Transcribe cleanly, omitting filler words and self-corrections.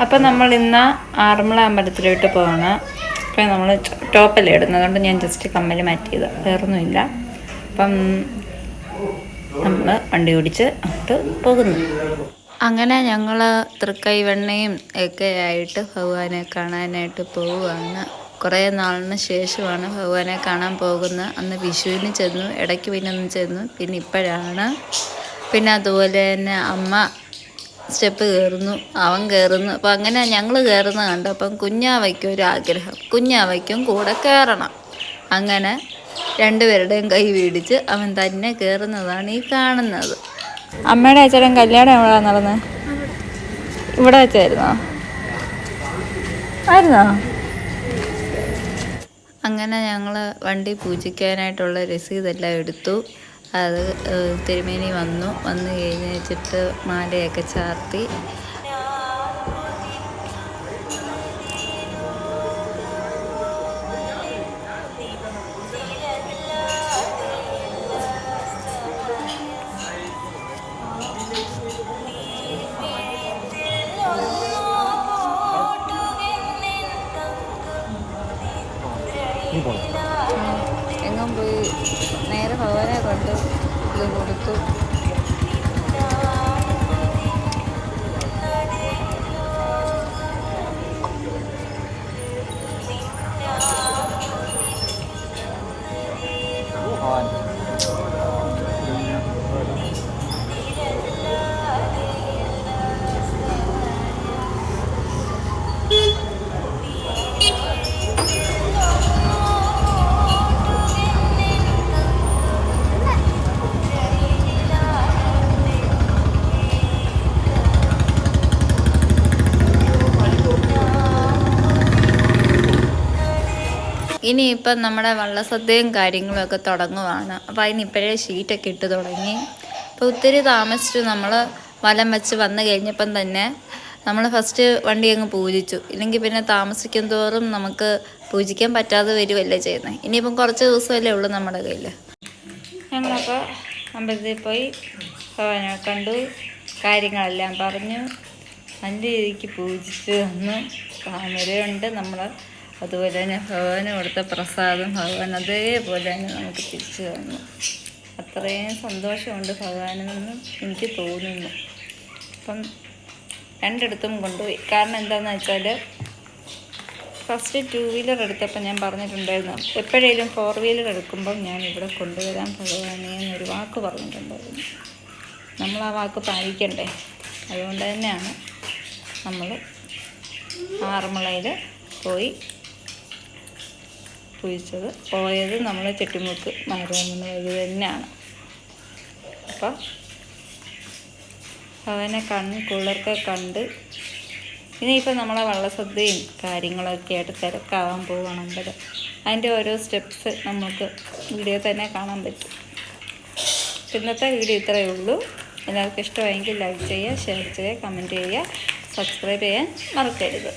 അപ്പം നമ്മൾ ഇന്ന് ആറന്മുള അമ്പലത്തിലോട്ട് പോവാണ്. അപ്പം നമ്മൾ ടോപ്പല്ലേ ഇടുന്നത്, അതുകൊണ്ട് ഞാൻ ജസ്റ്റ് കമ്മൽ മാറ്റിയത്, വേറൊന്നുമില്ല. അപ്പം നമ്മൾ വണ്ടി ഓടിച്ച് അങ്ങോട്ട് പോകുന്നു. അങ്ങനെ ഞങ്ങൾ തൃക്കൈവെണ്ണയും ഒക്കെ ആയിട്ട് ഭഗവാനെ കാണാനായിട്ട് പോവുകയാണ്. കുറേ നാളിന് ശേഷമാണ് ഭഗവാനെ കാണാൻ പോകുന്നത്. അന്ന് വിഷുവിന് ചെന്നു, ഇടയ്ക്ക് പിന്നെ ഒന്ന് ചെന്നു, പിന്നെ ഇപ്പോഴാണ്. പിന്നെ അതുപോലെ തന്നെ അമ്മ സ്റ്റെപ്പ് കയറുന്നു, അവൻ കയറുന്നു. അപ്പം അങ്ങനെ ഞങ്ങൾ കയറുന്ന കണ്ടു. അപ്പം കുഞ്ഞാവയ്ക്കും ഒരു ആഗ്രഹം, കുഞ്ഞാവയ്ക്കും കൂടെ കയറണം. അങ്ങനെ രണ്ടുപേരുടെയും കൈ പിടിച്ച് അവൻ തന്നെ കയറുന്നതാണ് ഈ കാണുന്നത്. അമ്മയുടെ അച്ഛനും കല്യാണം എവിടെയാണ് നടന്നത്? ഇവിടെ വെച്ചായിരുന്നോ? ആയിരുന്നോ? അങ്ങനെ ഞങ്ങൾ വണ്ടി പൂജിക്കാനായിട്ടുള്ള രസീതെല്ലാം എടുത്തു. അത് തിരുമേനി വന്നു കഴിഞ്ഞ് വെച്ചിട്ട് മാലയൊക്കെ ചാർത്തി. എങ്ങും പോയി നേരെ ഭഗവാനെ കൊണ്ട് ഇത് കൊടുത്തു. ഇനിയിപ്പം നമ്മുടെ വള്ളസദ്യയും കാര്യങ്ങളൊക്കെ തുടങ്ങുവാണ്. അപ്പോൾ അതിനിപ്പോഴേ ഷീറ്റൊക്കെ ഇട്ട് തുടങ്ങി. അപ്പോൾ ഒത്തിരി താമസിച്ചു. നമ്മൾ വലം വെച്ച് വന്നു കഴിഞ്ഞപ്പം തന്നെ നമ്മൾ ഫസ്റ്റ് വണ്ടി അങ്ങ് പൂജിച്ചു. ഇല്ലെങ്കിൽ പിന്നെ താമസിക്കും തോറും നമുക്ക് പൂജിക്കാൻ പറ്റാതെ വരുമല്ലേ ചെയ്യുന്നത്. ഇനിയിപ്പം കുറച്ച് ദിവസമല്ലേ ഉള്ളൂ നമ്മുടെ കയ്യിൽ. ഞങ്ങളപ്പോൾ അമ്പലത്തിൽ പോയി ഭഗവാനെ കണ്ടു, കാര്യങ്ങളെല്ലാം പറഞ്ഞു, നല്ല രീതിക്ക് പൂജിച്ച് വന്നു. താമരയുണ്ട് നമ്മൾ, അതുപോലെ തന്നെ ഭഗവാന് കൊടുത്ത പ്രസാദം ഭഗവാൻ അതേപോലെ തന്നെ നമുക്ക് തിരിച്ചു തന്നു. അത്രയും സന്തോഷമുണ്ട് ഭഗവാനിൽ നിന്ന് എനിക്ക് തോന്നുന്നു. അപ്പം രണ്ടിടത്തും കൊണ്ടുപോയി. കാരണം എന്താണെന്ന് വെച്ചാൽ ഫസ്റ്റ് 2 വീലർ എടുത്തപ്പോൾ ഞാൻ പറഞ്ഞിട്ടുണ്ടായിരുന്നു, എപ്പോഴേലും 4 വീലർ എടുക്കുമ്പം ഞാൻ ഇവിടെ കൊണ്ടുവരാൻ ഭഗവാനെ എന്നൊരു വാക്ക് പറഞ്ഞിട്ടുണ്ടായിരുന്നു. നമ്മൾ ആ വാക്ക് പാലിക്കണ്ടേ? അതുകൊണ്ട് തന്നെയാണ് നമ്മൾ ആറന്മുളയിൽ പോയി പോയത്. നമ്മൾ ചെട്ടിമുക്ക് മാരാമണ വഴി തന്നെയാണ്. അപ്പം അവനെ കുളിർക്കെ കണ്ട് ഇനിയിപ്പോൾ നമ്മളെ വള്ളസദ്യയും കാര്യങ്ങളൊക്കെ ആയിട്ട് തിരക്കാവാൻ പോവുകയാണെങ്കിൽ അതിൻ്റെ ഓരോ സ്റ്റെപ്സ് നമുക്ക് വീഡിയോ തന്നെ കാണാൻ പറ്റും. ഇന്നത്തെ വീഡിയോ ഇത്രയേ ഉള്ളൂ. എല്ലാവർക്കും ഇഷ്ടമായെങ്കിൽ ലൈക്ക് ചെയ്യുക, ഷെയർ ചെയ്യുക, കമൻറ്റ് ചെയ്യുക, സബ്സ്ക്രൈബ് ചെയ്യാൻ മറക്കരുത്.